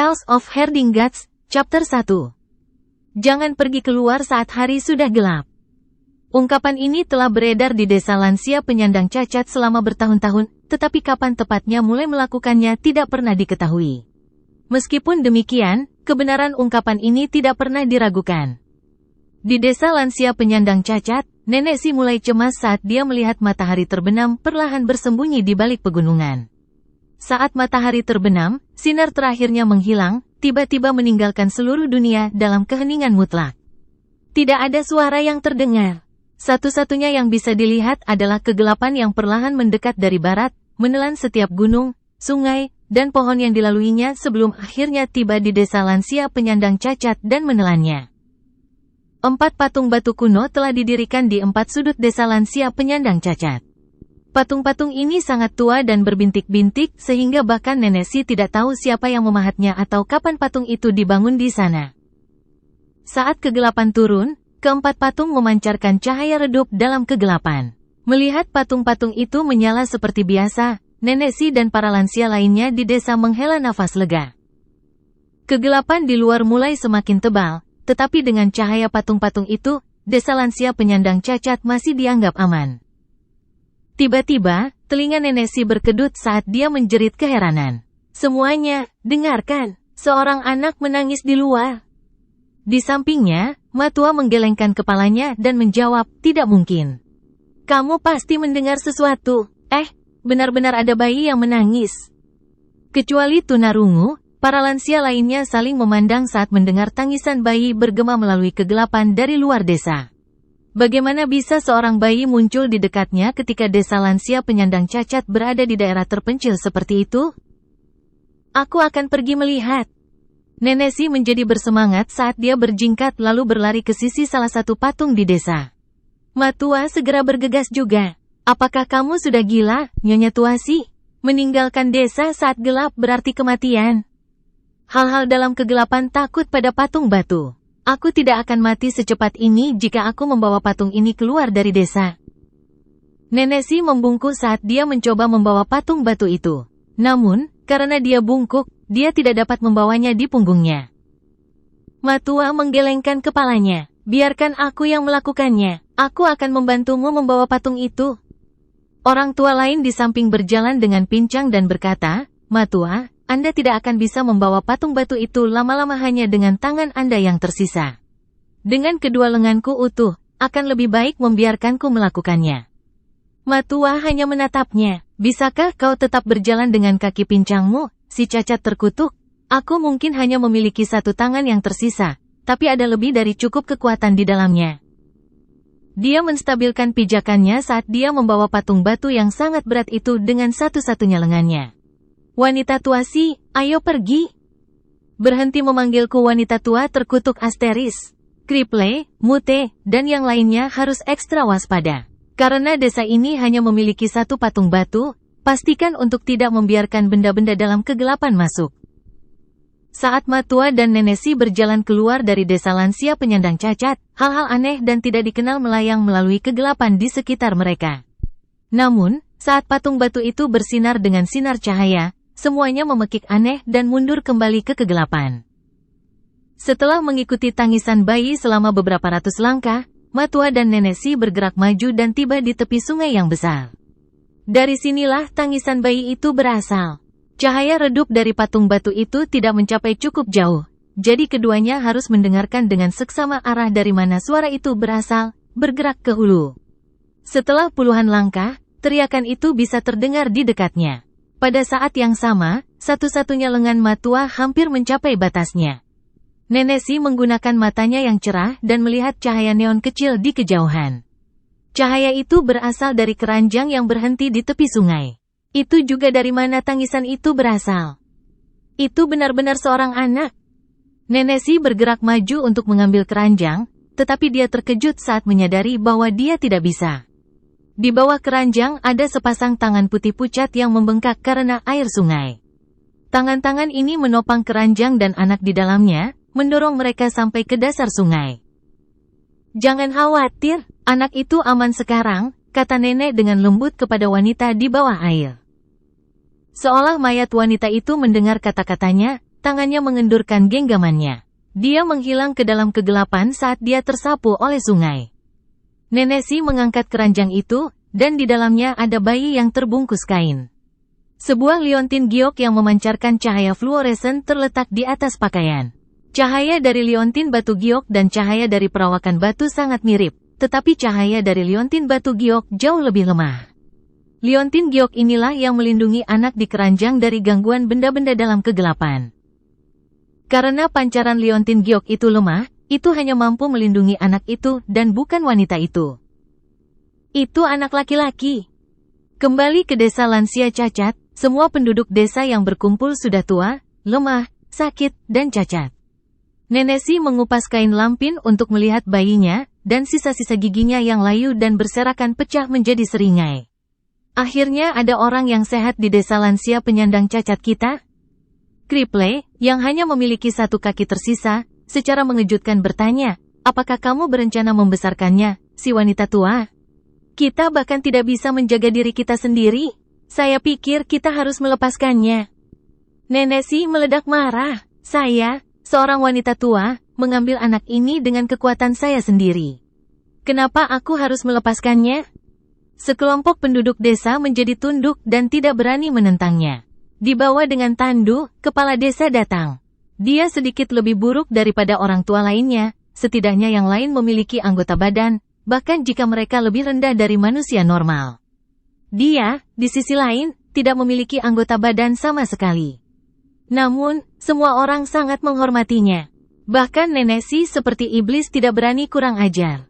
House of Herding Gods, Chapter 1. Jangan pergi keluar saat hari sudah gelap. Ungkapan ini telah beredar di desa lansia penyandang cacat selama bertahun-tahun, tetapi kapan tepatnya mulai melakukannya tidak pernah diketahui. Meskipun demikian, kebenaran ungkapan ini tidak pernah diragukan. Di desa lansia penyandang cacat, Nenek Si mulai cemas saat dia melihat matahari terbenam perlahan bersembunyi di balik pegunungan. Saat matahari terbenam, sinar terakhirnya menghilang, tiba-tiba meninggalkan seluruh dunia dalam keheningan mutlak. Tidak ada suara yang terdengar. Satu-satunya yang bisa dilihat adalah kegelapan yang perlahan mendekat dari barat, menelan setiap gunung, sungai, dan pohon yang dilaluinya sebelum akhirnya tiba di desa lansia penyandang cacat dan menelannya. 4 patung batu kuno telah didirikan di 4 sudut desa lansia penyandang cacat. Patung-patung ini sangat tua dan berbintik-bintik sehingga bahkan Nenek Si tidak tahu siapa yang memahatnya atau kapan patung itu dibangun di sana. Saat kegelapan turun, keempat patung memancarkan cahaya redup dalam kegelapan. Melihat patung-patung itu menyala seperti biasa, Nenek Si dan para lansia lainnya di desa menghela nafas lega. Kegelapan di luar mulai semakin tebal, tetapi dengan cahaya patung-patung itu, desa lansia penyandang cacat masih dianggap aman. Tiba-tiba, telinga Nenek Si berkedut saat dia menjerit keheranan. Semuanya, dengarkan, seorang anak menangis di luar. Di sampingnya, Matua menggelengkan kepalanya dan menjawab, tidak mungkin. Kamu pasti mendengar sesuatu. Benar-benar ada bayi yang menangis. Kecuali tunarungu, para lansia lainnya saling memandang saat mendengar tangisan bayi bergema melalui kegelapan dari luar desa. Bagaimana bisa seorang bayi muncul di dekatnya ketika desa lansia penyandang cacat berada di daerah terpencil seperti itu? Aku akan pergi melihat. Nenek Si menjadi bersemangat saat dia berjingkat lalu berlari ke sisi salah satu patung di desa. Matua segera bergegas juga. Apakah kamu sudah gila, Nyonya Tuasi? Meninggalkan desa saat gelap berarti kematian. Hal-hal dalam kegelapan takut pada patung batu. Aku tidak akan mati secepat ini jika aku membawa patung ini keluar dari desa. Nenek Si membungkuk saat dia mencoba membawa patung batu itu. Namun, karena dia bungkuk, dia tidak dapat membawanya di punggungnya. Matua menggelengkan kepalanya. Biarkan aku yang melakukannya. Aku akan membantumu membawa patung itu. Orang tua lain di samping berjalan dengan pincang dan berkata, Matua, Anda tidak akan bisa membawa patung batu itu lama-lama hanya dengan tangan Anda yang tersisa. Dengan kedua lenganku utuh, akan lebih baik membiarkanku melakukannya. Matua hanya menatapnya. Bisakah kau tetap berjalan dengan kaki pincangmu, si cacat terkutuk? Aku mungkin hanya memiliki satu tangan yang tersisa, tapi ada lebih dari cukup kekuatan di dalamnya. Dia menstabilkan pijakannya saat dia membawa patung batu yang sangat berat itu dengan satu-satunya lengannya. Wanita tua Si, ayo pergi. Berhenti memanggilku wanita tua terkutuk Asteris. Kriple, Mute, dan yang lainnya harus ekstra waspada. Karena desa ini hanya memiliki satu patung batu, pastikan untuk tidak membiarkan benda-benda dalam kegelapan masuk. Saat Matua dan Nenek Si berjalan keluar dari desa lansia penyandang cacat, hal-hal aneh dan tidak dikenal melayang melalui kegelapan di sekitar mereka. Namun, saat patung batu itu bersinar dengan sinar cahaya, semuanya memekik aneh dan mundur kembali ke kegelapan. Setelah mengikuti tangisan bayi selama beberapa ratus langkah, Matua dan Nenek Si bergerak maju dan tiba di tepi sungai yang besar. Dari sinilah tangisan bayi itu berasal. Cahaya redup dari patung batu itu tidak mencapai cukup jauh, jadi keduanya harus mendengarkan dengan seksama arah dari mana suara itu berasal, bergerak ke hulu. Setelah puluhan langkah, teriakan itu bisa terdengar di dekatnya. Pada saat yang sama, satu-satunya lengan Matua hampir mencapai batasnya. Nenek Si menggunakan matanya yang cerah dan melihat cahaya neon kecil di kejauhan. Cahaya itu berasal dari keranjang yang berhenti di tepi sungai. Itu juga dari mana tangisan itu berasal. Itu benar-benar seorang anak. Nenek Si bergerak maju untuk mengambil keranjang, tetapi dia terkejut saat menyadari bahwa dia tidak bisa. Di bawah keranjang ada sepasang tangan putih pucat yang membengkak karena air sungai. Tangan-tangan ini menopang keranjang dan anak di dalamnya, mendorong mereka sampai ke dasar sungai. Jangan khawatir, anak itu aman sekarang, kata nenek dengan lembut kepada wanita di bawah air. Seolah mayat wanita itu mendengar kata-katanya, tangannya mengendurkan genggamannya. Dia menghilang ke dalam kegelapan saat dia tersapu oleh sungai. Nenesi mengangkat keranjang itu, dan di dalamnya ada bayi yang terbungkus kain. Sebuah liontin giok yang memancarkan cahaya fluoresen terletak di atas pakaian. Cahaya dari liontin batu giok dan cahaya dari perawakan batu sangat mirip, tetapi cahaya dari liontin batu giok jauh lebih lemah. Liontin giok inilah yang melindungi anak di keranjang dari gangguan benda-benda dalam kegelapan. Karena pancaran liontin giok itu lemah, itu hanya mampu melindungi anak itu dan bukan wanita itu. Itu anak laki-laki. Kembali ke desa lansia cacat, semua penduduk desa yang berkumpul sudah tua, lemah, sakit, dan cacat. Nenesi mengupas kain lampin untuk melihat bayinya, dan sisa-sisa giginya yang layu dan berserakan pecah menjadi seringai. Akhirnya ada orang yang sehat di desa lansia penyandang cacat kita? Kripley, yang hanya memiliki satu kaki tersisa, secara mengejutkan bertanya, apakah kamu berencana membesarkannya, si wanita tua? Kita bahkan tidak bisa menjaga diri kita sendiri. Saya pikir kita harus melepaskannya. Nenesi meledak marah. Saya, seorang wanita tua, mengambil anak ini dengan kekuatan saya sendiri. Kenapa aku harus melepaskannya? Sekelompok penduduk desa menjadi tunduk dan tidak berani menentangnya. Dibawa dengan tandu, kepala desa datang. Dia sedikit lebih buruk daripada orang tua lainnya, setidaknya yang lain memiliki anggota badan, bahkan jika mereka lebih rendah dari manusia normal. Dia, di sisi lain, tidak memiliki anggota badan sama sekali. Namun, semua orang sangat menghormatinya. Bahkan Nenesi seperti iblis tidak berani kurang ajar.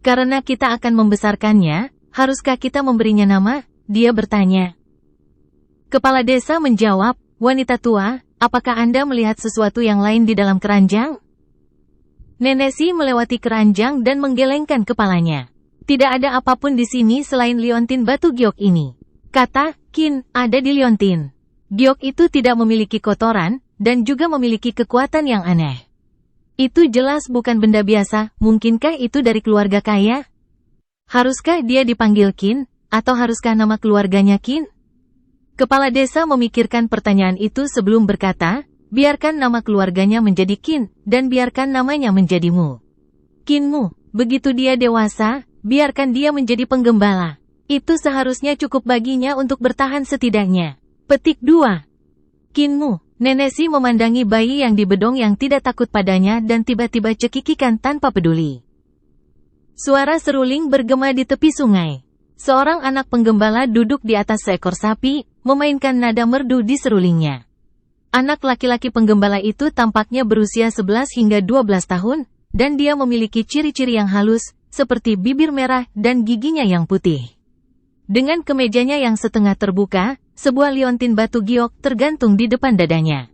Karena kita akan membesarkannya, haruskah kita memberinya nama? Dia bertanya. Kepala desa menjawab, wanita tua, apakah Anda melihat sesuatu yang lain di dalam keranjang? Nenesi melewati keranjang dan menggelengkan kepalanya. Tidak ada apapun di sini selain liontin batu giok ini. Kata, Kin, ada di liontin. Giok itu tidak memiliki kotoran, dan juga memiliki kekuatan yang aneh. Itu jelas bukan benda biasa, mungkinkah itu dari keluarga kaya? Haruskah dia dipanggil Kin, atau haruskah nama keluarganya Kin? Kepala desa memikirkan pertanyaan itu sebelum berkata, biarkan nama keluarganya menjadi Kin, dan biarkan namanya menjadi Mu. Kinmu, begitu dia dewasa, biarkan dia menjadi penggembala. Itu seharusnya cukup baginya untuk bertahan setidaknya. Petik 2. Kinmu, Nenesi memandangi bayi yang dibedong yang tidak takut padanya dan tiba-tiba cekikikan tanpa peduli. Suara seruling bergema di tepi sungai. Seorang anak penggembala duduk di atas seekor sapi, memainkan nada merdu di serulingnya. Anak laki-laki penggembala itu tampaknya berusia 11 hingga 12 tahun, dan dia memiliki ciri-ciri yang halus, seperti bibir merah dan giginya yang putih. Dengan kemejanya yang setengah terbuka, sebuah liontin batu giok tergantung di depan dadanya.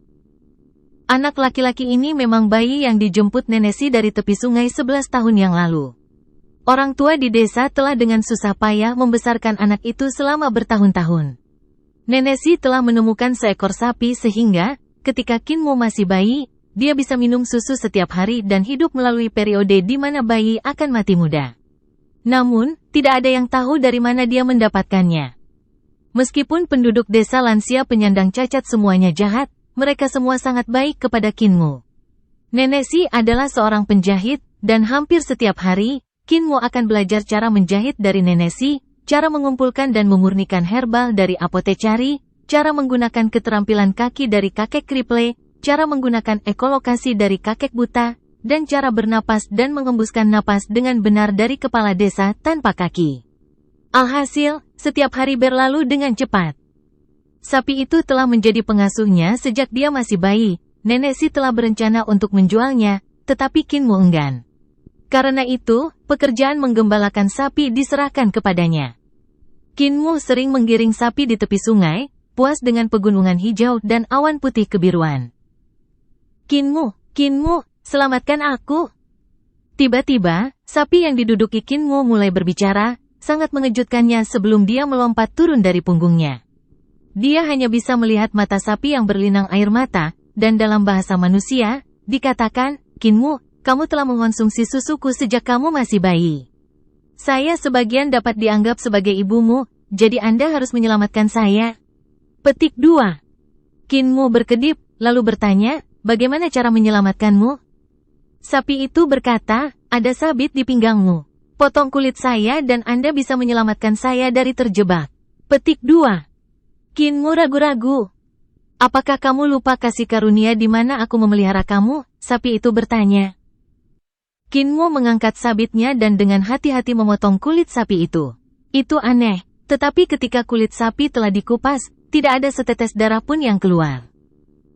Anak laki-laki ini memang bayi yang dijemput Nenesi dari tepi sungai 11 tahun yang lalu. Orang tua di desa telah dengan susah payah membesarkan anak itu selama bertahun-tahun. Nenesi telah menemukan seekor sapi sehingga, ketika Kinmu masih bayi, dia bisa minum susu setiap hari dan hidup melalui periode di mana bayi akan mati muda. Namun, tidak ada yang tahu dari mana dia mendapatkannya. Meskipun penduduk desa lansia penyandang cacat semuanya jahat, mereka semua sangat baik kepada Kinmu. Nenesi adalah seorang penjahit, dan hampir setiap hari, Kinmu akan belajar cara menjahit dari Nenesi, cara mengumpulkan dan memurnikan herbal dari apotekari, cara menggunakan keterampilan kaki dari kakek Kripley, cara menggunakan ekolokasi dari kakek buta, dan cara bernapas dan mengembuskan napas dengan benar dari kepala desa tanpa kaki. Alhasil, setiap hari berlalu dengan cepat. Sapi itu telah menjadi pengasuhnya sejak dia masih bayi. Nenesi telah berencana untuk menjualnya, tetapi Kinmu enggan. Karena itu, pekerjaan menggembalakan sapi diserahkan kepadanya. Kinmu sering menggiring sapi di tepi sungai, puas dengan pegunungan hijau dan awan putih kebiruan. Kinmu, selamatkan aku. Tiba-tiba, sapi yang diduduki Kinmu mulai berbicara, sangat mengejutkannya sebelum dia melompat turun dari punggungnya. Dia hanya bisa melihat mata sapi yang berlinang air mata, dan dalam bahasa manusia, dikatakan, Kinmu, kamu telah mengonsumsi susuku sejak kamu masih bayi. Saya sebagian dapat dianggap sebagai ibumu, jadi Anda harus menyelamatkan saya. Petik 2. Kinmu berkedip, lalu bertanya, bagaimana cara menyelamatkanmu? Sapi itu berkata, ada sabit di pinggangmu. Potong kulit saya dan Anda bisa menyelamatkan saya dari terjebak. Petik 2. Kinmu ragu-ragu. Apakah kamu lupa kasih karunia di mana aku memelihara kamu? Sapi itu bertanya. Kinmu mengangkat sabitnya dan dengan hati-hati memotong kulit sapi itu. Itu aneh, tetapi ketika kulit sapi telah dikupas, tidak ada setetes darah pun yang keluar.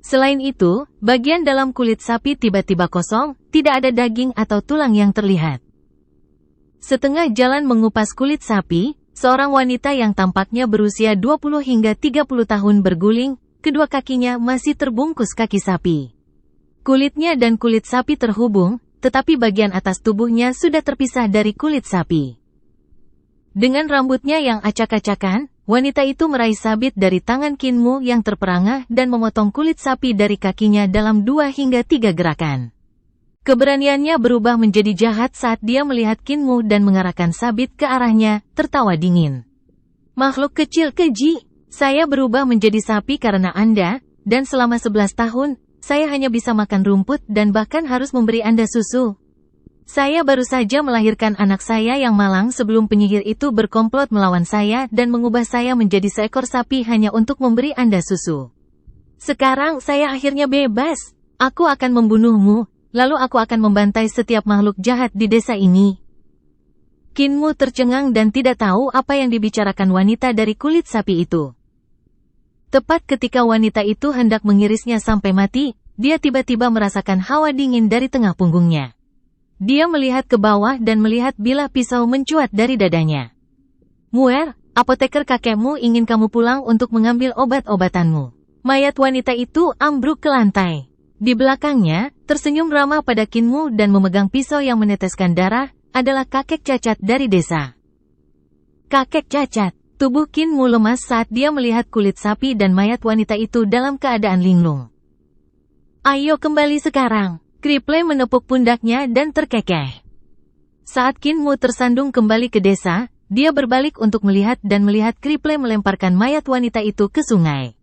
Selain itu, bagian dalam kulit sapi tiba-tiba kosong, tidak ada daging atau tulang yang terlihat. Setengah jalan mengupas kulit sapi, seorang wanita yang tampaknya berusia 20 hingga 30 tahun berguling, kedua kakinya masih terbungkus kaki sapi. Kulitnya dan kulit sapi terhubung, tetapi bagian atas tubuhnya sudah terpisah dari kulit sapi. Dengan rambutnya yang acak-acakan, wanita itu meraih sabit dari tangan Kinmu yang terperangah dan memotong kulit sapi dari kakinya dalam 2 hingga 3 gerakan. Keberaniannya berubah menjadi jahat saat dia melihat Kinmu dan mengarahkan sabit ke arahnya, tertawa dingin. Makhluk kecil keji, saya berubah menjadi sapi karena Anda, dan selama 11 tahun, saya hanya bisa makan rumput dan bahkan harus memberi Anda susu. Saya baru saja melahirkan anak saya yang malang sebelum penyihir itu berkomplot melawan saya dan mengubah saya menjadi seekor sapi hanya untuk memberi Anda susu. Sekarang saya akhirnya bebas. Aku akan membunuhmu, lalu aku akan membantai setiap makhluk jahat di desa ini. Kinmu tercengang dan tidak tahu apa yang dibicarakan wanita dari kulit sapi itu. Tepat ketika wanita itu hendak mengirisnya sampai mati, dia tiba-tiba merasakan hawa dingin dari tengah punggungnya. Dia melihat ke bawah dan melihat bilah pisau mencuat dari dadanya. Muer, apoteker kakekmu ingin kamu pulang untuk mengambil obat-obatanmu. Mayat wanita itu ambruk ke lantai. Di belakangnya, tersenyum ramah pada Kinmu dan memegang pisau yang meneteskan darah, adalah kakek cacat dari desa. Kakek cacat. Tubuh Kinmu lemas saat dia melihat kulit sapi dan mayat wanita itu dalam keadaan linglung. Ayo kembali sekarang. Kripley menepuk pundaknya dan terkekeh. Saat Kinmu tersandung kembali ke desa, dia berbalik untuk melihat dan melihat Kripley melemparkan mayat wanita itu ke sungai.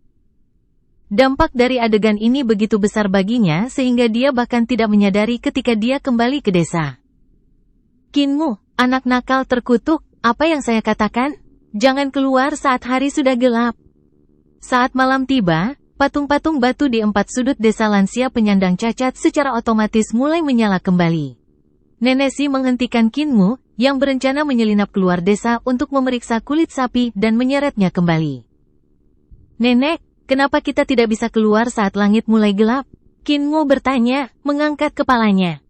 Dampak dari adegan ini begitu besar baginya sehingga dia bahkan tidak menyadari ketika dia kembali ke desa. Kinmu, anak nakal terkutuk, apa yang saya katakan? Jangan keluar saat hari sudah gelap. Saat malam tiba, patung-patung batu di 4 sudut desa lansia penyandang cacat secara otomatis mulai menyala kembali. Nenesi menghentikan Kinmu, yang berencana menyelinap keluar desa untuk memeriksa kulit sapi dan menyeretnya kembali. Nenek, kenapa kita tidak bisa keluar saat langit mulai gelap? Kinmu bertanya, mengangkat kepalanya.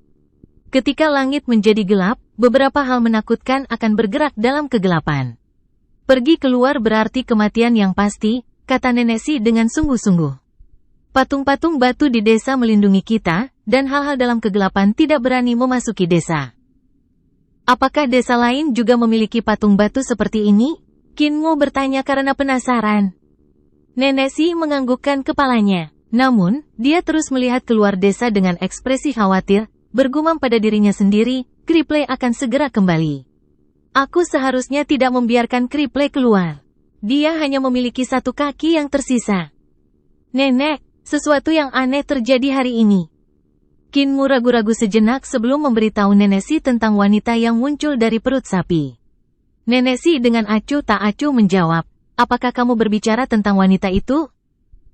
Ketika langit menjadi gelap, beberapa hal menakutkan akan bergerak dalam kegelapan. Pergi keluar berarti kematian yang pasti, kata Nenesi dengan sungguh-sungguh. Patung-patung batu di desa melindungi kita, dan hal-hal dalam kegelapan tidak berani memasuki desa. Apakah desa lain juga memiliki patung batu seperti ini? Kinmu bertanya karena penasaran. Nenesi menganggukkan kepalanya. Namun, dia terus melihat keluar desa dengan ekspresi khawatir, bergumam pada dirinya sendiri, Kripley akan segera kembali. Aku seharusnya tidak membiarkan Kripley keluar. Dia hanya memiliki 1 kaki yang tersisa. Nenek, sesuatu yang aneh terjadi hari ini. Kinmu ragu-ragu sejenak sebelum memberitahu Nenesi tentang wanita yang muncul dari perut sapi. Nenesi dengan acuh tak acuh menjawab, apakah kamu berbicara tentang wanita itu?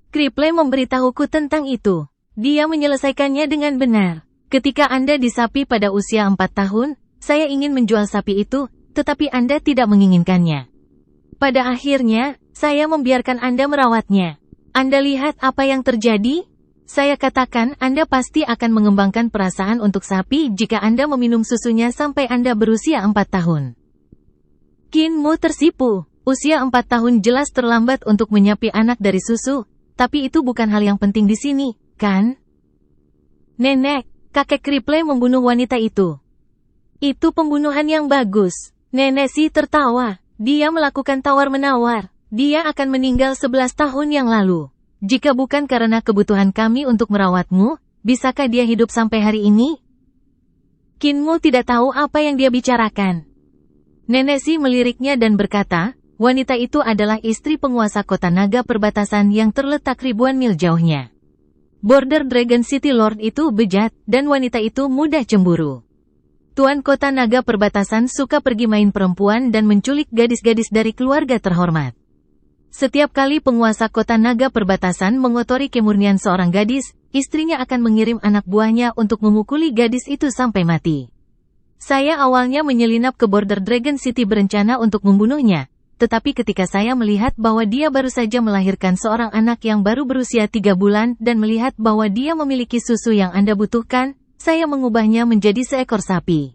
Kripley memberitahuku tentang itu. Dia menyelesaikannya dengan benar. Ketika Anda disapi pada usia 4 tahun, saya ingin menjual sapi itu, tetapi Anda tidak menginginkannya. Pada akhirnya, saya membiarkan Anda merawatnya. Anda lihat apa yang terjadi? Saya katakan Anda pasti akan mengembangkan perasaan untuk sapi jika Anda meminum susunya sampai Anda berusia 4 tahun. Kinmu tersipu. Usia 4 tahun jelas terlambat untuk menyapi anak dari susu, tapi itu bukan hal yang penting di sini, kan? Nenek, kakek Kripley membunuh wanita itu. Itu pembunuhan yang bagus. Nenesi tertawa. Dia melakukan tawar-menawar. Dia akan meninggal 11 tahun yang lalu. Jika bukan karena kebutuhan kami untuk merawatmu, bisakah dia hidup sampai hari ini? Kinmu tidak tahu apa yang dia bicarakan. Nenesi meliriknya dan berkata, wanita itu adalah istri penguasa kota naga perbatasan yang terletak ribuan mil jauhnya. Border Dragon City Lord itu bejat, dan wanita itu mudah cemburu. Tuan kota naga perbatasan suka pergi main perempuan dan menculik gadis-gadis dari keluarga terhormat. Setiap kali penguasa kota naga perbatasan mengotori kemurnian seorang gadis, istrinya akan mengirim anak buahnya untuk memukuli gadis itu sampai mati. Saya awalnya menyelinap ke Border Dragon City berencana untuk membunuhnya, tetapi ketika saya melihat bahwa dia baru saja melahirkan seorang anak yang baru berusia 3 bulan dan melihat bahwa dia memiliki susu yang Anda butuhkan, saya mengubahnya menjadi seekor sapi.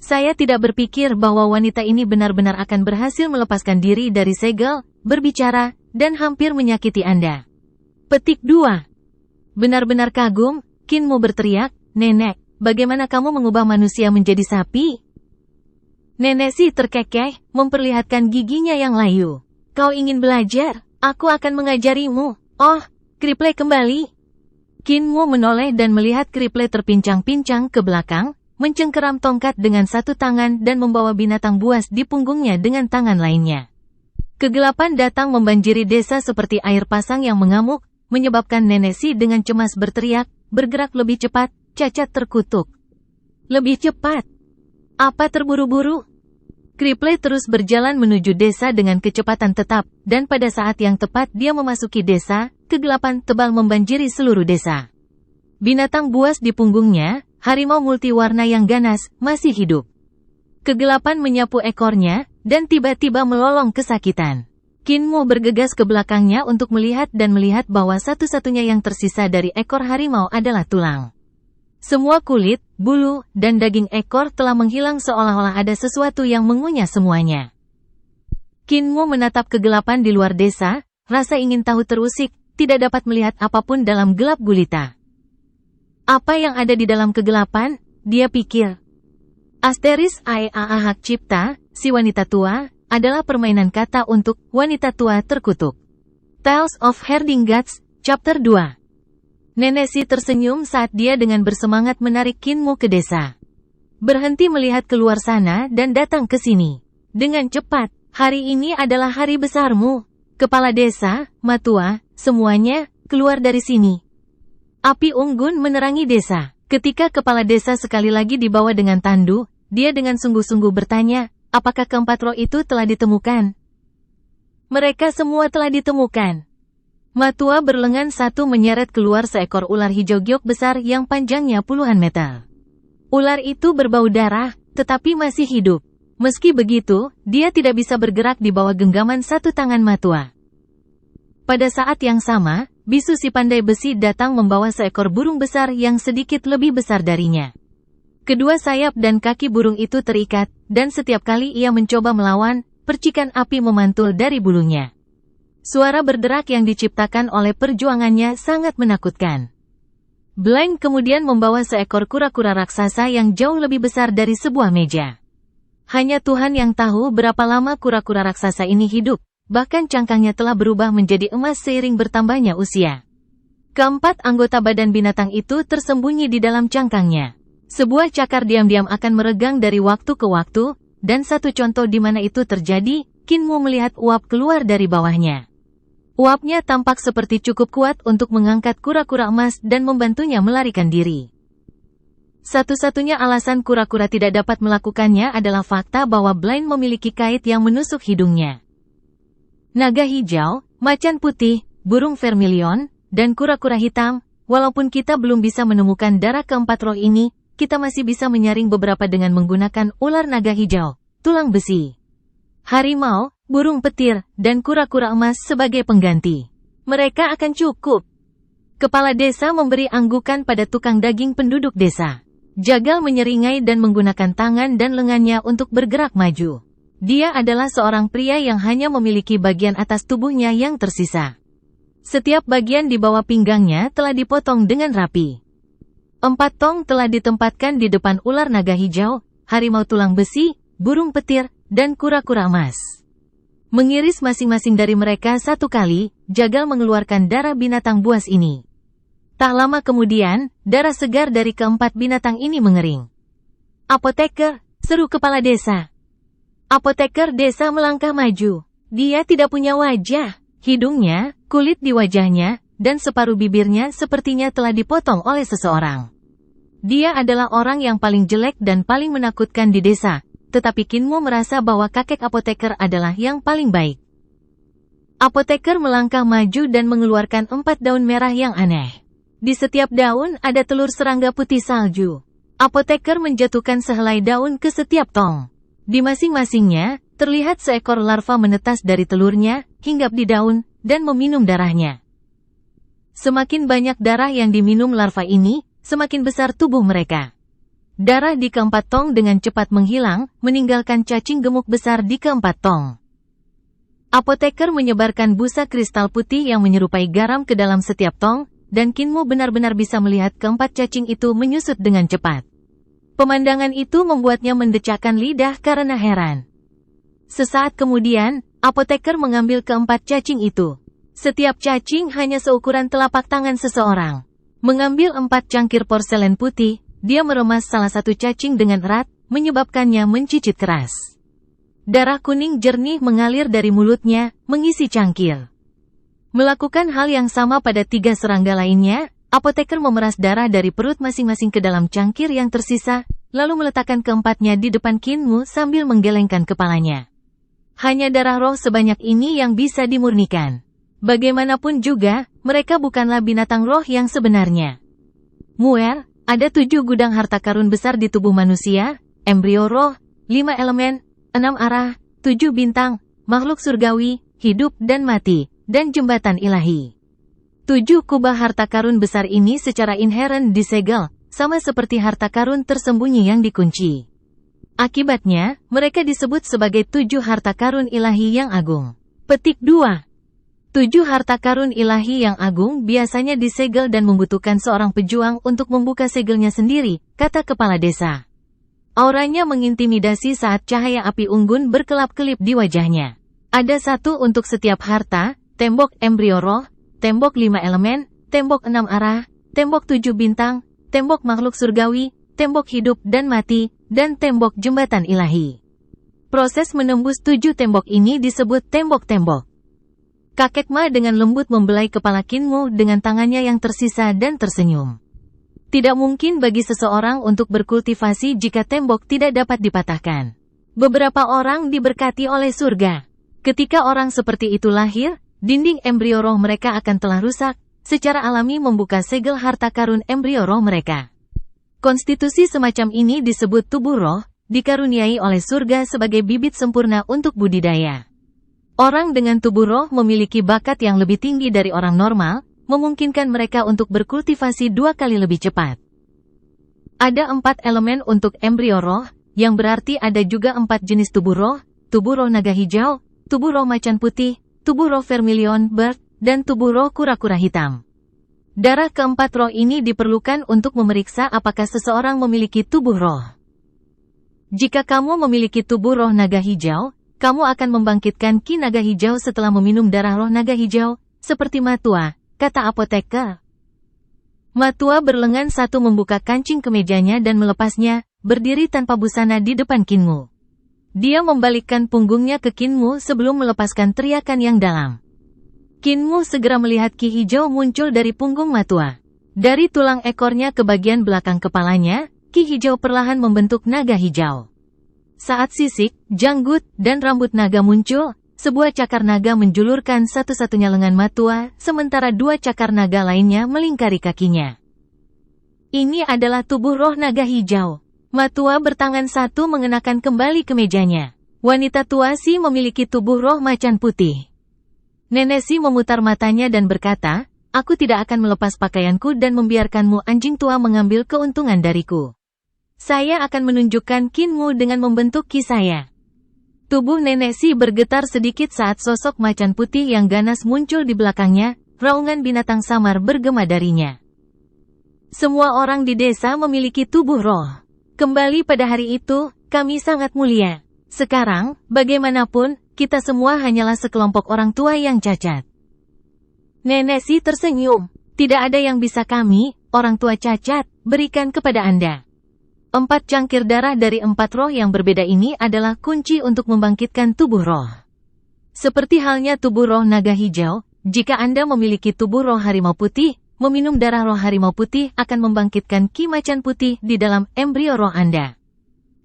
Saya tidak berpikir bahwa wanita ini benar-benar akan berhasil melepaskan diri dari segel, berbicara, dan hampir menyakiti Anda. Petik 2. Benar-benar kagum, Kinmu berteriak, "Nenek, bagaimana kamu mengubah manusia menjadi sapi?" Nenek si terkekeh, memperlihatkan giginya yang layu. "Kau ingin belajar? Aku akan mengajarimu." "Oh, Kriple kembali." Kinmu menoleh dan melihat Kriple terpincang-pincang ke belakang, mencengkeram tongkat dengan satu tangan dan membawa binatang buas di punggungnya dengan tangan lainnya. Kegelapan datang membanjiri desa seperti air pasang yang mengamuk, menyebabkan Nenek Si dengan cemas berteriak, "Bergerak lebih cepat, cacat terkutuk." "Lebih cepat? Apa terburu-buru?" Kriple terus berjalan menuju desa dengan kecepatan tetap, dan pada saat yang tepat dia memasuki desa, kegelapan tebal membanjiri seluruh desa. Binatang buas di punggungnya, harimau multiwarna yang ganas, masih hidup. Kegelapan menyapu ekornya, dan tiba-tiba melolong kesakitan. Kinmu bergegas ke belakangnya untuk melihat dan melihat bahwa satu-satunya yang tersisa dari ekor harimau adalah tulang. Semua kulit, bulu, dan daging ekor telah menghilang seolah-olah ada sesuatu yang mengunyah semuanya. Kinmu menatap kegelapan di luar desa, rasa ingin tahu terusik, tidak dapat melihat apapun dalam gelap gulita. Apa yang ada di dalam kegelapan? Dia pikir. Asteris Aaa Hak Cipta, si wanita tua, adalah permainan kata untuk wanita tua terkutuk. Tales of Herding Gods, Chapter 2. Nenek Si tersenyum saat dia dengan bersemangat menarik Kinmu ke desa. Berhenti melihat keluar sana dan datang ke sini. Dengan cepat, hari ini adalah hari besarmu. Kepala desa, matua, semuanya, keluar dari sini. Api unggun menerangi desa. Ketika kepala desa sekali lagi dibawa dengan tandu, dia dengan sungguh-sungguh bertanya, apakah keempat roh itu telah ditemukan? Mereka semua telah ditemukan. Matua berlengan satu menyeret keluar seekor ular hijau giok besar yang panjangnya puluhan meter. Ular itu berbau darah, tetapi masih hidup. Meski begitu, dia tidak bisa bergerak di bawah genggaman satu tangan Matua. Pada saat yang sama, bisu si pandai besi datang membawa seekor burung besar yang sedikit lebih besar darinya. Kedua sayap dan kaki burung itu terikat, dan setiap kali ia mencoba melawan, percikan api memantul dari bulunya. Suara berderak yang diciptakan oleh perjuangannya sangat menakutkan. Blank kemudian membawa seekor kura-kura raksasa yang jauh lebih besar dari sebuah meja. Hanya Tuhan yang tahu berapa lama kura-kura raksasa ini hidup, bahkan cangkangnya telah berubah menjadi emas seiring bertambahnya usia. Keempat anggota badan binatang itu tersembunyi di dalam cangkangnya. Sebuah cakar diam-diam akan meregang dari waktu ke waktu, dan satu contoh di mana itu terjadi, Kinmu melihat uap keluar dari bawahnya. Uapnya tampak seperti cukup kuat untuk mengangkat kura-kura emas dan membantunya melarikan diri. Satu-satunya alasan kura-kura tidak dapat melakukannya adalah fakta bahwa Blind memiliki kait yang menusuk hidungnya. Naga hijau, macan putih, burung vermilion, dan kura-kura hitam, walaupun kita belum bisa menemukan darah keempat roh ini, kita masih bisa menyaring beberapa dengan menggunakan ular naga hijau, tulang besi, harimau, burung petir, dan kura-kura emas sebagai pengganti. Mereka akan cukup. Kepala desa memberi anggukan pada tukang daging penduduk desa. Jagal menyeringai dan menggunakan tangan dan lengannya untuk bergerak maju. Dia adalah seorang pria yang hanya memiliki bagian atas tubuhnya yang tersisa. Setiap bagian di bawah pinggangnya telah dipotong dengan rapi. 4 tong telah ditempatkan di depan ular naga hijau, harimau tulang besi, burung petir, dan kura-kura emas. Mengiris masing-masing dari mereka satu kali, Jagal mengeluarkan darah binatang buas ini. Tak lama kemudian, darah segar dari keempat binatang ini mengering. "Apoteker!" seru kepala desa. Apoteker desa melangkah maju. Dia tidak punya wajah. Hidungnya, kulit di wajahnya, dan separuh bibirnya sepertinya telah dipotong oleh seseorang. Dia adalah orang yang paling jelek dan paling menakutkan di desa, tetapi Kinmu merasa bahwa kakek apoteker adalah yang paling baik. Apoteker melangkah maju dan mengeluarkan 4 daun merah yang aneh. Di setiap daun ada telur serangga putih salju. Apoteker menjatuhkan sehelai daun ke setiap tong. Di masing-masingnya, terlihat seekor larva menetas dari telurnya, hinggap di daun, dan meminum darahnya. Semakin banyak darah yang diminum larva ini, semakin besar tubuh mereka. Darah di keempat tong dengan cepat menghilang, meninggalkan cacing gemuk besar di keempat tong. Apoteker menyebarkan busa kristal putih yang menyerupai garam ke dalam setiap tong, dan Kinmu benar-benar bisa melihat keempat cacing itu menyusut dengan cepat. Pemandangan itu membuatnya mendecakkan lidah karena heran. Sesaat kemudian, apoteker mengambil keempat cacing itu. Setiap cacing hanya seukuran telapak tangan seseorang. Mengambil 4 cangkir porselen putih, dia meremas salah satu cacing dengan erat, menyebabkannya mencicit keras. Darah kuning jernih mengalir dari mulutnya, mengisi cangkir. Melakukan hal yang sama pada 3 serangga lainnya, apoteker memeras darah dari perut masing-masing ke dalam cangkir yang tersisa, lalu meletakkan keempatnya di depan Kinmu sambil menggelengkan kepalanya. Hanya darah roh sebanyak ini yang bisa dimurnikan. Bagaimanapun juga, mereka bukanlah binatang roh yang sebenarnya. Muer, ada 7 gudang harta karun besar di tubuh manusia, embrio roh, 5 elemen, 6 arah, 7 bintang, makhluk surgawi, hidup dan mati, dan jembatan ilahi. 7 kubah harta karun besar ini secara inheren disegel, sama seperti harta karun tersembunyi yang dikunci. Akibatnya, mereka disebut sebagai 7 harta karun ilahi yang agung. Petik 2. 7 harta karun ilahi yang agung biasanya disegel dan membutuhkan seorang pejuang untuk membuka segelnya sendiri, kata kepala desa. Auranya mengintimidasi saat cahaya api unggun berkelap-kelip di wajahnya. Ada 1 untuk setiap harta, tembok embrio roh, tembok 5 elemen, tembok 6 arah, tembok 7 bintang, tembok makhluk surgawi, tembok hidup dan mati, dan tembok jembatan ilahi. Proses menembus 7 tembok ini disebut tembok-tembok. Kakek Ma dengan lembut membelai kepala Kinmu dengan tangannya yang tersisa dan tersenyum. Tidak mungkin bagi seseorang untuk berkultivasi jika tembok tidak dapat dipatahkan. Beberapa orang diberkati oleh surga. Ketika orang seperti itu lahir, dinding embrio roh mereka akan telah rusak, secara alami membuka segel harta karun embrio roh mereka. Konstitusi semacam ini disebut tubuh roh, dikaruniai oleh surga sebagai bibit sempurna untuk budidaya. Orang dengan tubuh roh memiliki bakat yang lebih tinggi dari orang normal, memungkinkan mereka untuk berkultivasi 2 kali lebih cepat. Ada 4 elemen untuk embrio roh, yang berarti ada juga 4 jenis tubuh roh naga hijau, tubuh roh macan putih, tubuh roh vermilion bird, dan tubuh roh kura-kura hitam. Darah keempat roh ini diperlukan untuk memeriksa apakah seseorang memiliki tubuh roh. Jika kamu memiliki tubuh roh naga hijau, kamu akan membangkitkan ki naga hijau setelah meminum darah roh naga hijau, seperti Matua, kata apoteker. Matua berlengan satu membuka kancing kemejanya dan melepasnya, berdiri tanpa busana di depan Kinmu. Dia membalikkan punggungnya ke Kinmu sebelum melepaskan teriakan yang dalam. Kinmu segera melihat ki hijau muncul dari punggung Matua. Dari tulang ekornya ke bagian belakang kepalanya, ki hijau perlahan membentuk naga hijau. Saat sisik, janggut, dan rambut naga muncul, sebuah cakar naga menjulurkan satu-satunya lengan Matua, sementara 2 cakar naga lainnya melingkari kakinya. Ini adalah tubuh roh naga hijau. Matua bertangan satu mengenakan kembali kemejanya. Wanita tua Si memiliki tubuh roh macan putih. Nenek Si memutar matanya dan berkata, "Aku tidak akan melepas pakaianku dan membiarkanmu anjing tua mengambil keuntungan dariku. Saya akan menunjukkan Kinmu dengan membentuk ki saya." Tubuh Nenek Si bergetar sedikit saat sosok macan putih yang ganas muncul di belakangnya, raungan binatang samar bergema darinya. Semua orang di desa memiliki tubuh roh. Kembali pada hari itu, kami sangat mulia. Sekarang, bagaimanapun, kita semua hanyalah sekelompok orang tua yang cacat. Nenek Si tersenyum. Tidak ada yang bisa kami, orang tua cacat, berikan kepada Anda. 4 cangkir darah dari 4 roh yang berbeda ini adalah kunci untuk membangkitkan tubuh roh. Seperti halnya tubuh roh naga hijau, Jika Anda memiliki tubuh roh harimau putih, meminum darah roh harimau putih akan membangkitkan ki macan putih di dalam embrio roh Anda.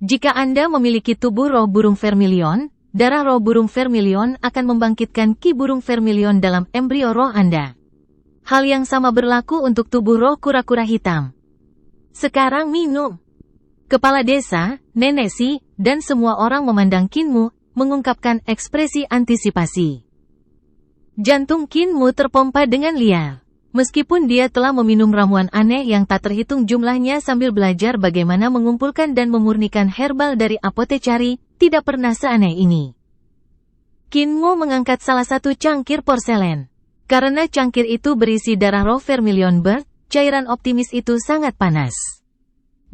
Jika Anda memiliki tubuh roh burung vermilion, darah roh burung vermilion akan membangkitkan ki burung vermilion dalam embrio roh Anda. Hal yang sama berlaku untuk tubuh roh kura-kura hitam. Sekarang minum. Kepala desa, Nenek Si, dan semua orang memandang Kinmu, mengungkapkan ekspresi antisipasi. Jantung Kinmu terpompa dengan liar. Meskipun dia telah meminum ramuan aneh yang tak terhitung jumlahnya sambil belajar bagaimana mengumpulkan dan memurnikan herbal dari apotecari, tidak pernah seaneh ini. Kinmu mengangkat salah satu cangkir porselen. Karena cangkir itu berisi darah roh vermilion bird, cairan optimis itu sangat panas.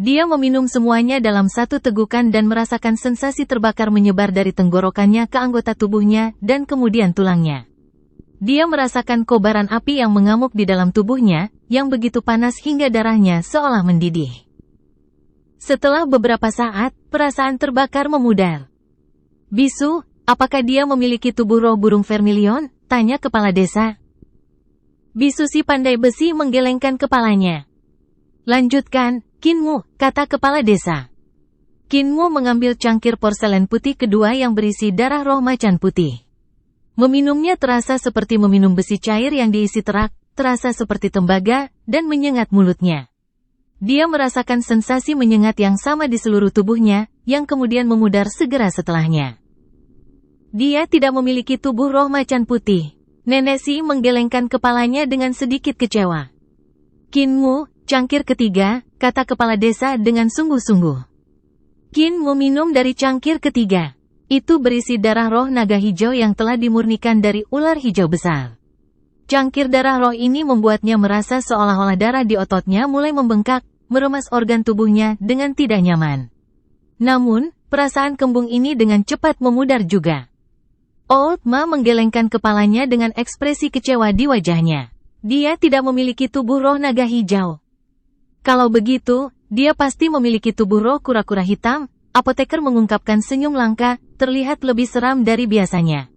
Dia meminum semuanya dalam satu tegukan dan merasakan sensasi terbakar menyebar dari tenggorokannya ke anggota tubuhnya dan kemudian tulangnya. Dia merasakan kobaran api yang mengamuk di dalam tubuhnya, yang begitu panas hingga darahnya seolah mendidih. Setelah beberapa saat, perasaan terbakar memudar. Bisu, apakah dia memiliki tubuh roh burung vermilion? Tanya kepala desa. Bisu si pandai besi menggelengkan kepalanya. Lanjutkan, Kinmu, kata kepala desa. Kinmu mengambil cangkir porselen putih kedua yang berisi darah roh macan putih. Meminumnya terasa seperti meminum besi cair yang diisi terak, terasa seperti tembaga, dan menyengat mulutnya. Dia merasakan sensasi menyengat yang sama di seluruh tubuhnya, yang kemudian memudar segera setelahnya. Dia tidak memiliki tubuh roh macan putih. Nenek Si menggelengkan kepalanya dengan sedikit kecewa. Kinmu, cangkir ketiga, kata kepala desa dengan sungguh-sungguh. Kinmu minum dari cangkir ketiga. Itu berisi darah roh naga hijau yang telah dimurnikan dari ular hijau besar. Cangkir darah roh ini membuatnya merasa seolah-olah darah di ototnya mulai membengkak, meremas organ tubuhnya dengan tidak nyaman. Namun, perasaan kembung ini dengan cepat memudar juga. Old Ma menggelengkan kepalanya dengan ekspresi kecewa di wajahnya. Dia tidak memiliki tubuh roh naga hijau. Kalau begitu, dia pasti memiliki tubuh roh kura-kura hitam. Apoteker mengungkapkan senyum langka, terlihat lebih seram dari biasanya.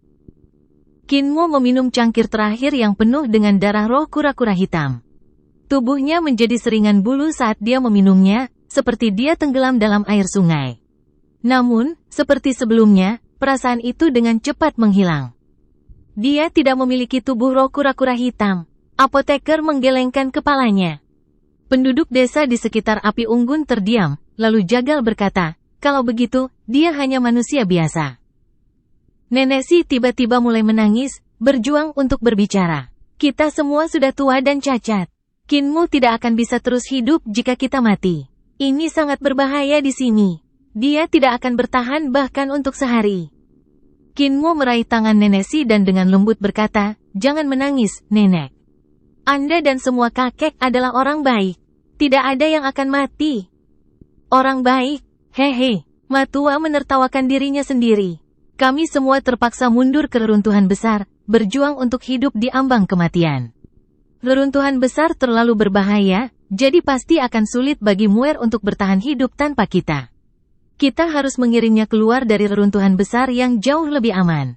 Kinmu meminum cangkir terakhir yang penuh dengan darah roh kura-kura hitam. Tubuhnya menjadi seringan bulu saat dia meminumnya, seperti dia tenggelam dalam air sungai. Namun, seperti sebelumnya, perasaan itu dengan cepat menghilang. Dia tidak memiliki tubuh roh kura-kura hitam. Apoteker menggelengkan kepalanya. Penduduk desa di sekitar api unggun terdiam, lalu Jagal berkata, kalau begitu, dia hanya manusia biasa. Nenek Si tiba-tiba mulai menangis, berjuang untuk berbicara. Kita semua sudah tua dan cacat. Kinmu tidak akan bisa terus hidup jika kita mati. Ini sangat berbahaya di sini. Dia tidak akan bertahan bahkan untuk sehari. Kinmu meraih tangan Nenek Si dan dengan lembut berkata, jangan menangis, Nenek. Anda dan semua kakek adalah orang baik. Tidak ada yang akan mati. Orang baik. Hehe, Matua menertawakan dirinya sendiri. Kami semua terpaksa mundur ke reruntuhan besar, berjuang untuk hidup di ambang kematian. Reruntuhan besar terlalu berbahaya, jadi pasti akan sulit bagi Muer untuk bertahan hidup tanpa kita. Kita harus mengirimnya keluar dari reruntuhan besar yang jauh lebih aman.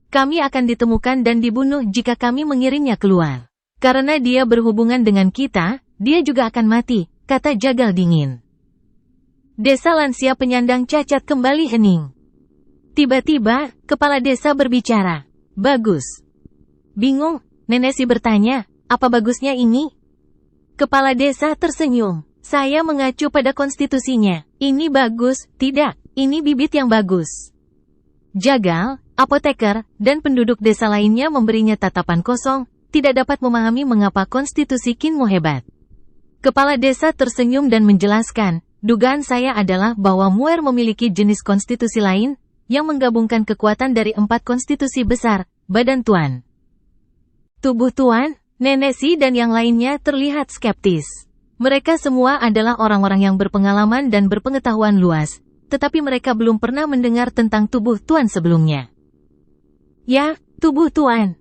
Kami akan ditemukan dan dibunuh jika kami mengirimnya keluar. Karena dia berhubungan dengan kita, dia juga akan mati, kata Jagal dingin. Desa lansia penyandang cacat kembali hening. Tiba-tiba, kepala desa berbicara. Bagus. Bingung, Nenek Si bertanya, apa bagusnya ini? Kepala desa tersenyum. Saya mengacu pada konstitusinya. Ini bagus, tidak, ini bibit yang bagus. Jagal, apoteker, dan penduduk desa lainnya memberinya tatapan kosong, tidak dapat memahami mengapa konstitusi Kinmu hebat. Kepala desa tersenyum dan menjelaskan, dugaan saya adalah bahwa Muer memiliki jenis konstitusi lain, yang menggabungkan kekuatan dari 4 konstitusi besar, badan Tuan. Tubuh Tuan, Nenek Si dan yang lainnya terlihat skeptis. Mereka semua adalah orang-orang yang berpengalaman dan berpengetahuan luas, tetapi mereka belum pernah mendengar tentang tubuh Tuan sebelumnya. Ya, tubuh Tuan.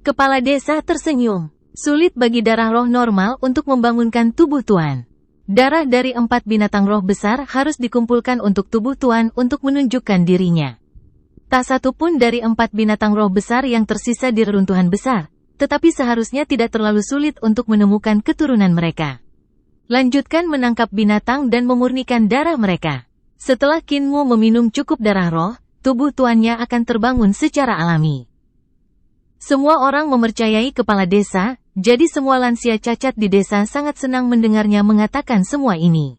Kepala desa tersenyum. Sulit bagi darah roh normal untuk membangunkan tubuh Tuan. Darah dari 4 binatang roh besar harus dikumpulkan untuk tubuh Tuan untuk menunjukkan dirinya. Tak satu pun dari 4 binatang roh besar yang tersisa di reruntuhan besar, tetapi seharusnya tidak terlalu sulit untuk menemukan keturunan mereka. Lanjutkan menangkap binatang dan memurnikan darah mereka. Setelah Kinmu meminum cukup darah roh, tubuh tuannya akan terbangun secara alami. Semua orang mempercayai kepala desa, jadi semua lansia cacat di desa sangat senang mendengarnya mengatakan semua ini.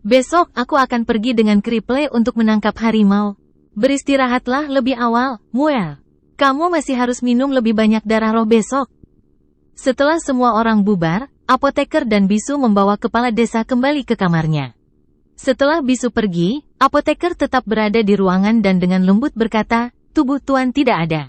Besok aku akan pergi dengan Kriple untuk menangkap harimau. Beristirahatlah lebih awal, Muel. Kamu masih harus minum lebih banyak darah roh besok. Setelah semua orang bubar, apoteker dan bisu membawa kepala desa kembali ke kamarnya. Setelah bisu pergi, apoteker tetap berada di ruangan dan dengan lembut berkata, tubuh tuan tidak ada.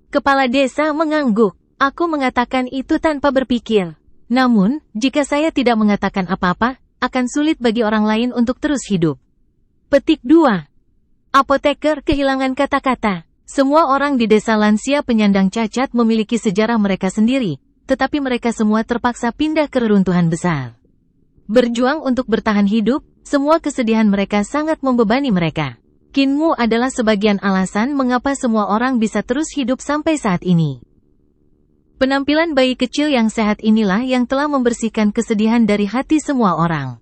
Kepala desa mengangguk. Aku mengatakan itu tanpa berpikir. Namun, jika saya tidak mengatakan apa-apa, akan sulit bagi orang lain untuk terus hidup. Petik 2. Apoteker kehilangan kata-kata. Semua orang di desa lansia penyandang cacat memiliki sejarah mereka sendiri, tetapi mereka semua terpaksa pindah ke reruntuhan besar. Berjuang untuk bertahan hidup, semua kesedihan mereka sangat membebani mereka. Kinmu adalah sebagian alasan mengapa semua orang bisa terus hidup sampai saat ini. Penampilan bayi kecil yang sehat inilah yang telah membersihkan kesedihan dari hati semua orang.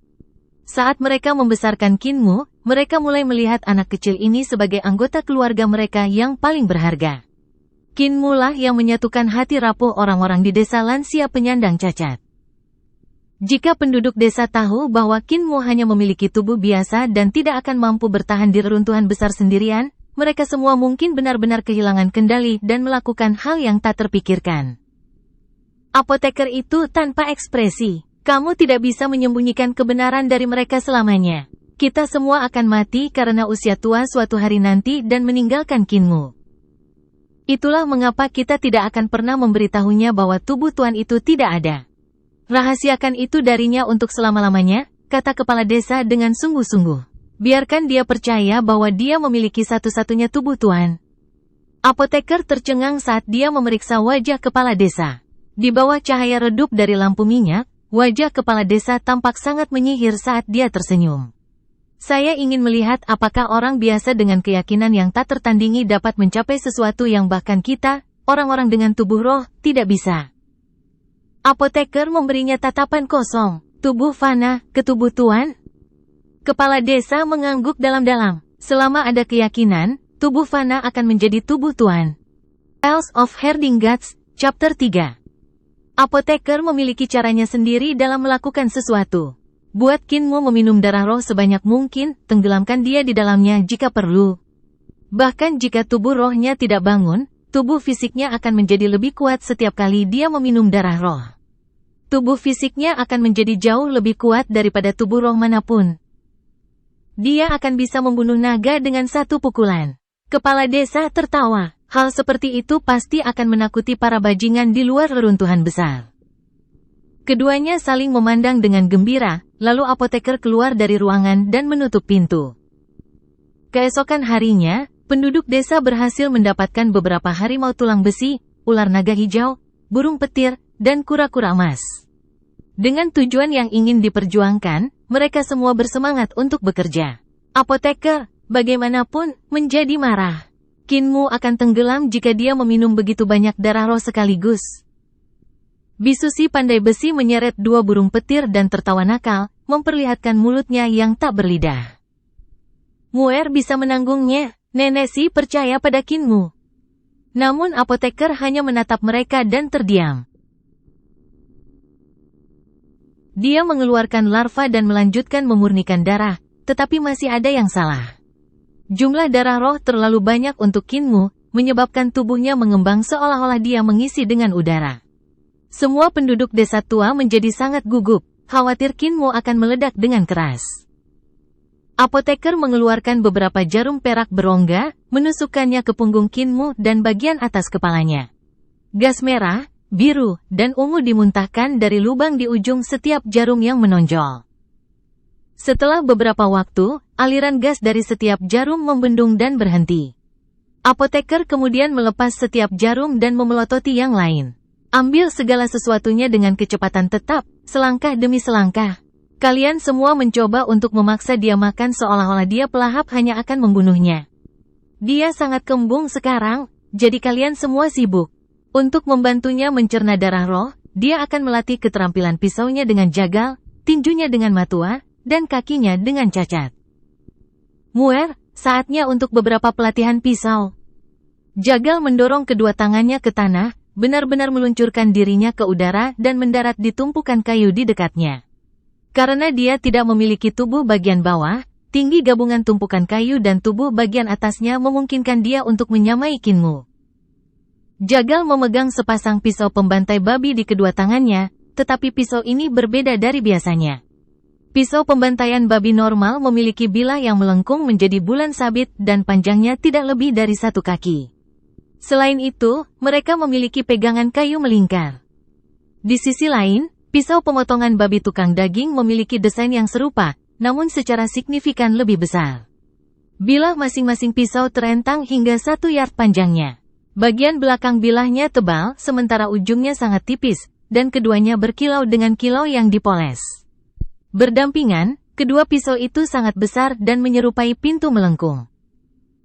Saat mereka membesarkan Kinmu, mereka mulai melihat anak kecil ini sebagai anggota keluarga mereka yang paling berharga. Kinmu lah yang menyatukan hati rapuh orang-orang di desa lansia penyandang cacat. Jika penduduk desa tahu bahwa Kinmu hanya memiliki tubuh biasa dan tidak akan mampu bertahan di reruntuhan besar sendirian, mereka semua mungkin benar-benar kehilangan kendali dan melakukan hal yang tak terpikirkan. Apoteker itu tanpa ekspresi. Kamu tidak bisa menyembunyikan kebenaran dari mereka selamanya. Kita semua akan mati karena usia tua suatu hari nanti dan meninggalkan Kinmu. Itulah mengapa kita tidak akan pernah memberitahunya bahwa tubuh tuan itu tidak ada. Rahasiakan itu darinya untuk selama-lamanya, kata kepala desa dengan sungguh-sungguh. Biarkan dia percaya bahwa dia memiliki satu-satunya tubuh tuan. Apoteker tercengang saat dia memeriksa wajah kepala desa. Di bawah cahaya redup dari lampu minyak, wajah kepala desa tampak sangat menyihir saat dia tersenyum. Saya ingin melihat apakah orang biasa dengan keyakinan yang tak tertandingi dapat mencapai sesuatu yang bahkan kita, orang-orang dengan tubuh roh, tidak bisa. Apoteker memberinya tatapan kosong. Tubuh fana, ke tubuh tuan? Kepala desa mengangguk dalam-dalam. Selama ada keyakinan, tubuh fana akan menjadi tubuh tuan. Tales of Herdinghats, Chapter 3. Apoteker memiliki caranya sendiri dalam melakukan sesuatu. Buat Kinmu meminum darah roh sebanyak mungkin, tenggelamkan dia di dalamnya jika perlu. Bahkan jika tubuh rohnya tidak bangun, tubuh fisiknya akan menjadi lebih kuat setiap kali dia meminum darah roh. Tubuh fisiknya akan menjadi jauh lebih kuat daripada tubuh roh manapun. Dia akan bisa membunuh naga dengan satu pukulan. Kepala desa tertawa. Hal seperti itu pasti akan menakuti para bajingan di luar reruntuhan besar. Keduanya saling memandang dengan gembira, lalu apoteker keluar dari ruangan dan menutup pintu. Keesokan harinya, penduduk desa berhasil mendapatkan beberapa harimau tulang besi, ular naga hijau, burung petir, dan kura-kura emas. Dengan tujuan yang ingin diperjuangkan, mereka semua bersemangat untuk bekerja. Apoteker, bagaimanapun, menjadi marah. Kinmu akan tenggelam jika dia meminum begitu banyak darah roh sekaligus. Bisu si pandai besi menyeret 2 burung petir dan tertawa nakal, memperlihatkan mulutnya yang tak berlidah. Muer bisa menanggungnya, nenek si percaya pada Kinmu. Namun apoteker hanya menatap mereka dan terdiam. Dia mengeluarkan larva dan melanjutkan memurnikan darah, tetapi masih ada yang salah. Jumlah darah roh terlalu banyak untuk Kinmu, menyebabkan tubuhnya mengembang seolah-olah dia mengisi dengan udara. Semua penduduk desa tua menjadi sangat gugup, khawatir Kinmu akan meledak dengan keras. Apoteker mengeluarkan beberapa jarum perak berongga, menusukkannya ke punggung Kinmu dan bagian atas kepalanya. Gas merah, biru, dan ungu dimuntahkan dari lubang di ujung setiap jarum yang menonjol. Setelah beberapa waktu, aliran gas dari setiap jarum membendung dan berhenti. Apoteker kemudian melepas setiap jarum dan memelototi yang lain. Ambil segala sesuatunya dengan kecepatan tetap, selangkah demi selangkah. Kalian semua mencoba untuk memaksa dia makan seolah-olah dia pelahap hanya akan membunuhnya. Dia sangat kembung sekarang, jadi kalian semua sibuk. Untuk membantunya mencerna darah roh, dia akan melatih keterampilan pisaunya dengan jagal, tinjunya dengan matua, dan kakinya dengan cacat. Muer, saatnya untuk beberapa pelatihan pisau. Jagal mendorong kedua tangannya ke tanah, benar-benar meluncurkan dirinya ke udara dan mendarat di tumpukan kayu di dekatnya. Karena dia tidak memiliki tubuh bagian bawah, tinggi gabungan tumpukan kayu dan tubuh bagian atasnya memungkinkan dia untuk menyamai Kinmu. Jagal memegang sepasang pisau pembantai babi di kedua tangannya, tetapi pisau ini berbeda dari biasanya. Pisau pembantaian babi normal memiliki bilah yang melengkung menjadi bulan sabit dan panjangnya tidak lebih dari 1 kaki. Selain itu, mereka memiliki pegangan kayu melingkar. Di sisi lain, pisau pemotongan babi tukang daging memiliki desain yang serupa, namun secara signifikan lebih besar. Bilah masing-masing pisau terentang hingga 1 yard panjangnya. Bagian belakang bilahnya tebal, sementara ujungnya sangat tipis, dan keduanya berkilau dengan kilau yang dipoles. Berdampingan, kedua pisau itu sangat besar dan menyerupai pintu melengkung.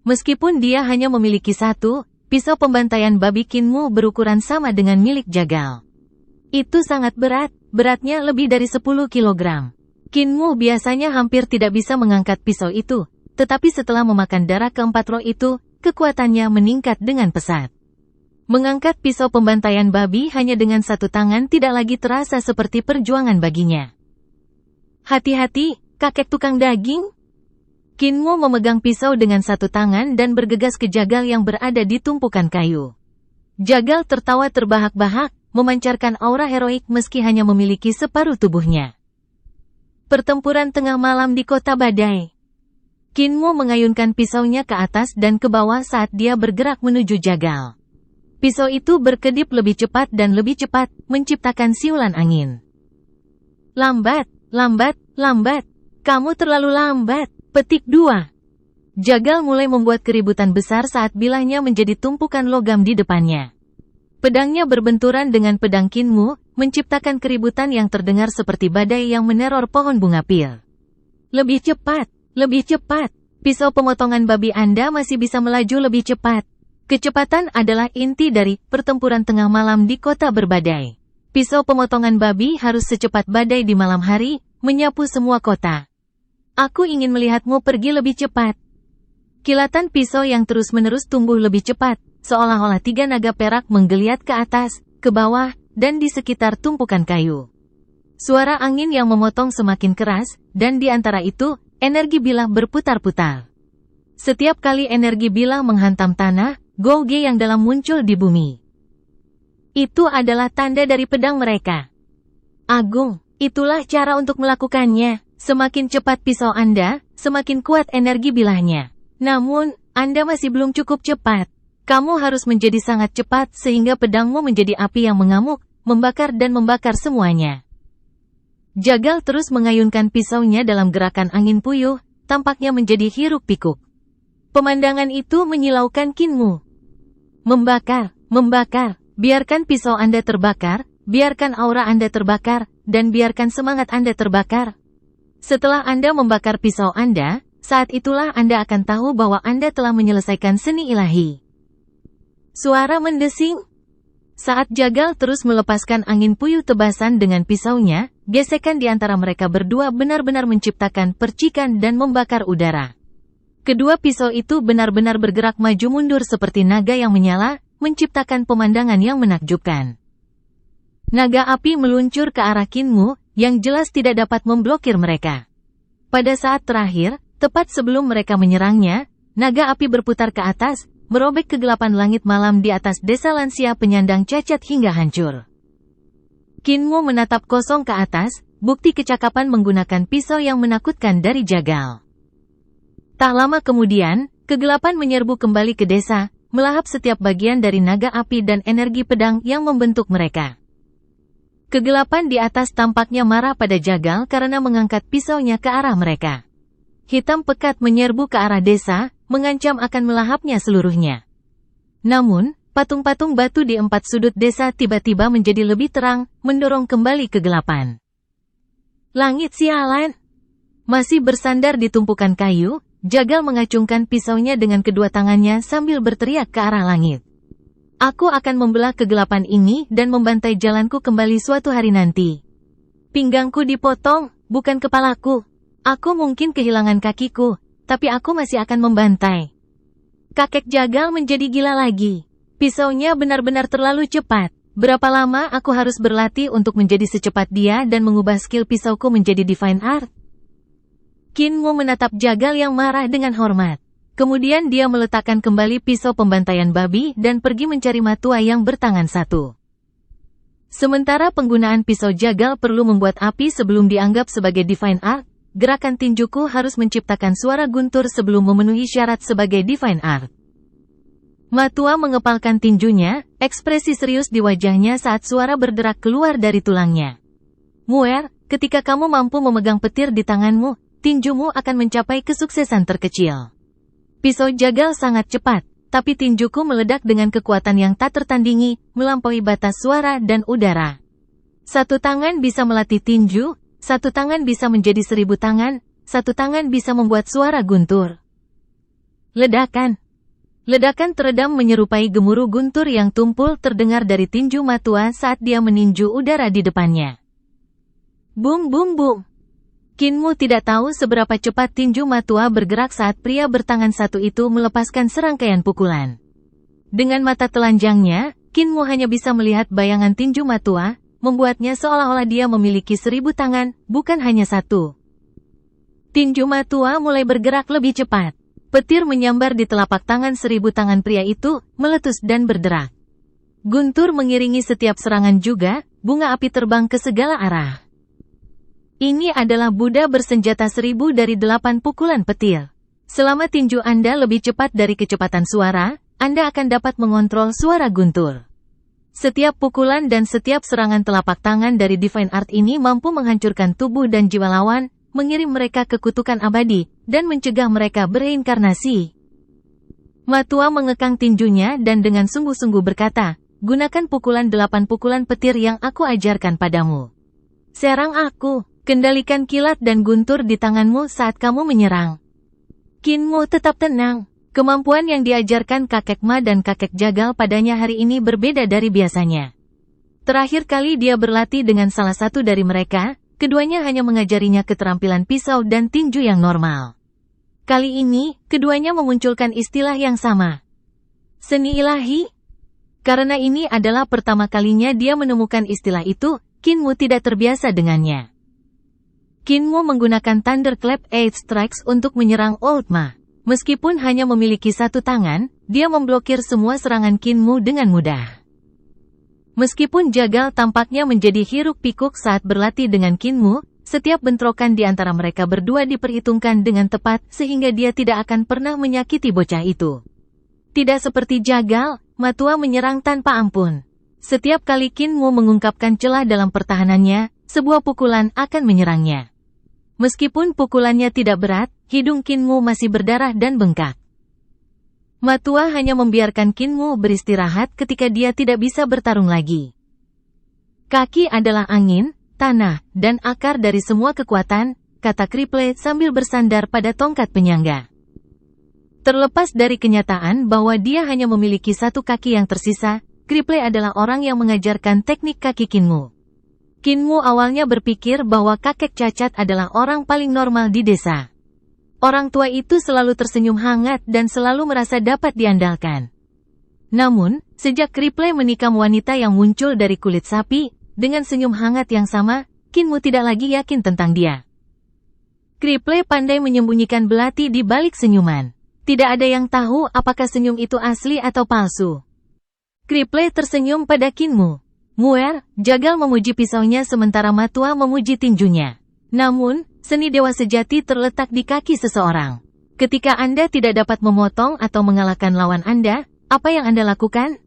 Meskipun dia hanya memiliki 1, pisau pembantaian babi Kinmu berukuran sama dengan milik Jagal. Itu sangat berat, beratnya lebih dari 10 kilogram. Kinmu biasanya hampir tidak bisa mengangkat pisau itu, tetapi setelah memakan darah keempat roh itu, kekuatannya meningkat dengan pesat. Mengangkat pisau pembantaian babi hanya dengan 1 tangan tidak lagi terasa seperti perjuangan baginya. Hati-hati, kakek tukang daging. Kinmu memegang pisau dengan 1 tangan dan bergegas ke Jagal yang berada di tumpukan kayu. Jagal tertawa terbahak-bahak, memancarkan aura heroik meski hanya memiliki separuh tubuhnya. Pertempuran tengah malam di kota badai. Kinmu mengayunkan pisaunya ke atas dan ke bawah saat dia bergerak menuju Jagal. Pisau itu berkedip lebih cepat dan lebih cepat, menciptakan siulan angin. Lambat, lambat, lambat. Kamu terlalu lambat. Petik 2. Jagal mulai membuat keributan besar saat bilahnya menjadi tumpukan logam di depannya. Pedangnya berbenturan dengan pedang Kinmu, menciptakan keributan yang terdengar seperti badai yang meneror pohon bunga pil. Lebih cepat, lebih cepat. Pisau pemotongan babi Anda masih bisa melaju lebih cepat. Kecepatan adalah inti dari pertempuran tengah malam di kota berbadai. Pisau pemotongan babi harus secepat badai di malam hari, menyapu semua kota. Aku ingin melihatmu pergi lebih cepat. Kilatan pisau yang terus-menerus tumbuh lebih cepat, seolah-olah 3 naga perak menggeliat ke atas, ke bawah, dan di sekitar tumpukan kayu. Suara angin yang memotong semakin keras, dan di antara itu, energi bilah berputar-putar. Setiap kali energi bilah menghantam tanah, Gouge yang dalam muncul di bumi. Itu adalah tanda dari pedang mereka. Agung, itulah cara untuk melakukannya. Semakin cepat pisau Anda, semakin kuat energi bilahnya. Namun, Anda masih belum cukup cepat. Kamu harus menjadi sangat cepat sehingga pedangmu menjadi api yang mengamuk, membakar dan membakar semuanya. Jagal terus mengayunkan pisaunya dalam gerakan angin puyuh, tampaknya menjadi hiruk-pikuk. Pemandangan itu menyilaukan Kinmu. Membakar, membakar, biarkan pisau Anda terbakar, biarkan aura Anda terbakar, dan biarkan semangat Anda terbakar. Setelah Anda membakar pisau Anda, saat itulah Anda akan tahu bahwa Anda telah menyelesaikan seni ilahi. Suara mendesing. Saat Jagal terus melepaskan angin puyuh tebasan dengan pisaunya, gesekan di antara mereka berdua benar-benar menciptakan percikan dan membakar udara. Kedua pisau itu benar-benar bergerak maju mundur seperti naga yang menyala, menciptakan pemandangan yang menakjubkan. Naga api meluncur ke arah Kinmu, yang jelas tidak dapat memblokir mereka. Pada saat terakhir, tepat sebelum mereka menyerangnya, naga api berputar ke atas, merobek kegelapan langit malam di atas desa lansia penyandang cacat hingga hancur. Kinmu menatap kosong ke atas, bukti kecakapan menggunakan pisau yang menakutkan dari Jagal. Tak lama kemudian, kegelapan menyerbu kembali ke desa, melahap setiap bagian dari naga api dan energi pedang yang membentuk mereka. Kegelapan di atas tampaknya marah pada Jagal karena mengangkat pisaunya ke arah mereka. Hitam pekat menyerbu ke arah desa, mengancam akan melahapnya seluruhnya. Namun, patung-patung batu di 4 sudut desa tiba-tiba menjadi lebih terang, mendorong kembali kegelapan. Langit sialan! Masih bersandar di tumpukan kayu, Jagal mengacungkan pisaunya dengan kedua tangannya sambil berteriak ke arah langit. Aku akan membelah kegelapan ini dan membantai jalanku kembali suatu hari nanti. Pinggangku dipotong, bukan kepalaku. Aku mungkin kehilangan kakiku, tapi aku masih akan membantai. Kakek Jagal menjadi gila lagi. Pisaunya benar-benar terlalu cepat. Berapa lama aku harus berlatih untuk menjadi secepat dia dan mengubah skill pisauku menjadi Divine Art? Kinmu menatap Jagal yang marah dengan hormat. Kemudian dia meletakkan kembali pisau pembantaian babi dan pergi mencari matua yang bertangan satu. Sementara penggunaan pisau Jagal perlu membuat api sebelum dianggap sebagai Divine Art, gerakan tinjuku harus menciptakan suara guntur sebelum memenuhi syarat sebagai Divine Art. Matua mengepalkan tinjunya, ekspresi serius di wajahnya saat suara berderak keluar dari tulangnya. Muer, ketika kamu mampu memegang petir di tanganmu, tinjumu akan mencapai kesuksesan terkecil. Pisau Jagal sangat cepat, tapi tinjuku meledak dengan kekuatan yang tak tertandingi, melampaui batas suara dan udara. Satu tangan bisa melatih tinju, satu tangan bisa menjadi 1000 tangan, satu tangan bisa membuat suara guntur. Ledakan. Ledakan teredam menyerupai gemuruh guntur yang tumpul terdengar dari tinju Matua saat dia meninju udara di depannya. Bung bung bung. Kinmu tidak tahu seberapa cepat tinju Matua bergerak saat pria bertangan satu itu melepaskan serangkaian pukulan. Dengan mata telanjangnya, Kinmu hanya bisa melihat bayangan tinju Matua, membuatnya seolah-olah dia memiliki 1000 tangan, bukan hanya satu. Tinju Matua mulai bergerak lebih cepat. Petir menyambar di telapak tangan 1000 tangan pria itu, meletus dan berderak. Guntur mengiringi setiap serangan juga, bunga api terbang ke segala arah. Ini adalah Buddha bersenjata 1000 dari 8 pukulan petir. Selama tinju Anda lebih cepat dari kecepatan suara, Anda akan dapat mengontrol suara guntur. Setiap pukulan dan setiap serangan telapak tangan dari Divine Art ini mampu menghancurkan tubuh dan jiwa lawan, mengirim mereka ke kutukan abadi, dan mencegah mereka bereinkarnasi. Matua mengekang tinjunya dan dengan sungguh-sungguh berkata, gunakan pukulan 8 pukulan petir yang aku ajarkan padamu. Serang aku. Kendalikan kilat dan guntur di tanganmu saat kamu menyerang. Kinmu tetap tenang. Kemampuan yang diajarkan kakek Ma dan kakek Jagal padanya hari ini berbeda dari biasanya. Terakhir kali dia berlatih dengan salah satu dari mereka, keduanya hanya mengajarinya keterampilan pisau dan tinju yang normal. Kali ini, keduanya memunculkan istilah yang sama. Seni ilahi? Karena ini adalah pertama kalinya dia menemukan istilah itu, Kinmu tidak terbiasa dengannya. Kinmu menggunakan Thunderclap 8 Strikes untuk menyerang Old Ma. Meskipun hanya memiliki satu tangan, dia memblokir semua serangan Kinmu dengan mudah. Meskipun Jagal tampaknya menjadi hiruk-pikuk saat berlatih dengan Kinmu, setiap bentrokan di antara mereka berdua diperhitungkan dengan tepat sehingga dia tidak akan pernah menyakiti bocah itu. Tidak seperti Jagal, Matua menyerang tanpa ampun. Setiap kali Kinmu mengungkapkan celah dalam pertahanannya, sebuah pukulan akan menyerangnya. Meskipun pukulannya tidak berat, hidung Kinmu masih berdarah dan bengkak. Matua hanya membiarkan Kinmu beristirahat ketika dia tidak bisa bertarung lagi. Kaki adalah angin, tanah, dan akar dari semua kekuatan, kata Kriple sambil bersandar pada tongkat penyangga. Terlepas dari kenyataan bahwa dia hanya memiliki satu kaki yang tersisa, Kriple adalah orang yang mengajarkan teknik kaki Kinmu. Kinmu awalnya berpikir bahwa kakek cacat adalah orang paling normal di desa. Orang tua itu selalu tersenyum hangat dan selalu merasa dapat diandalkan. Namun, sejak Kriple menikam wanita yang muncul dari kulit sapi, dengan senyum hangat yang sama, Kinmu tidak lagi yakin tentang dia. Kriple pandai menyembunyikan belati di balik senyuman. Tidak ada yang tahu apakah senyum itu asli atau palsu. Kriple tersenyum pada Kinmu. Muer, Jagal memuji pisaunya sementara Matua memuji tinjunya. Namun, seni dewa sejati terletak di kaki seseorang. Ketika Anda tidak dapat memotong atau mengalahkan lawan Anda, apa yang Anda lakukan?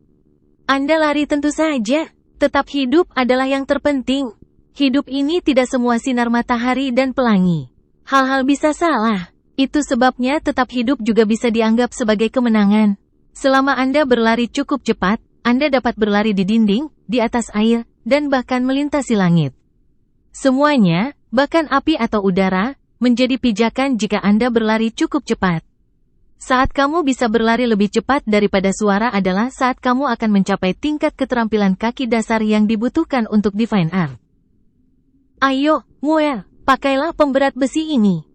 Anda lari tentu saja. Tetap hidup adalah yang terpenting. Hidup ini tidak semua sinar matahari dan pelangi. Hal-hal bisa salah. Itu sebabnya tetap hidup juga bisa dianggap sebagai kemenangan. Selama Anda berlari cukup cepat, Anda dapat berlari di dinding, di atas air, dan bahkan melintasi langit. Semuanya, bahkan api atau udara, menjadi pijakan jika Anda berlari cukup cepat. Saat kamu bisa berlari lebih cepat daripada suara adalah saat kamu akan mencapai tingkat keterampilan kaki dasar yang dibutuhkan untuk Divine Art. Ayo, Muel, pakailah pemberat besi ini.